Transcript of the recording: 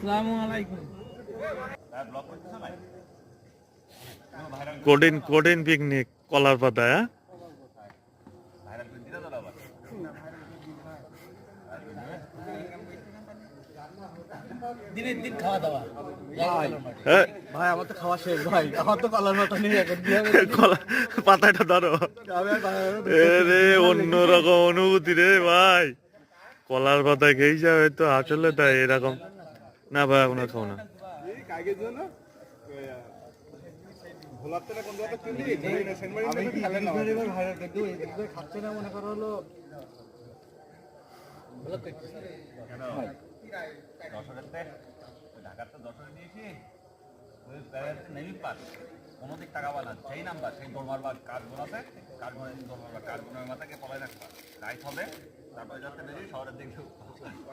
আসসালামু আলাইকুম। Codeine codeine picnic কলার পাতা হ্যাঁ দিনের দিন খাওয়া দাওয়া হ্যাঁ, ভাই আমার তো খাওয়া শেষ ভাই, আমার তো কলার পাতা নিয়ে এখন কলা পাতাটা ধরো রে অন্যরকম অনুভূতি রে ভাই কলার পাতা খেয়েছে হয়তো আসলে তাই এরকম না ভাই আপনার খাও না খাচ্ছে না মনে করো হলো ঢাকার তো দশরে নিয়েছি নেই পাস কোনো দিক টাকা বানা সেই নাম্বার সেই দরবার বা কার্ডগুলো আছে কার্ডগুলো দরবার বা কার্ডগুলোর মাথাকে পলাই রাখবা রাইট হবে তারপরে যাতে বেরিয়ে শহরের দিকে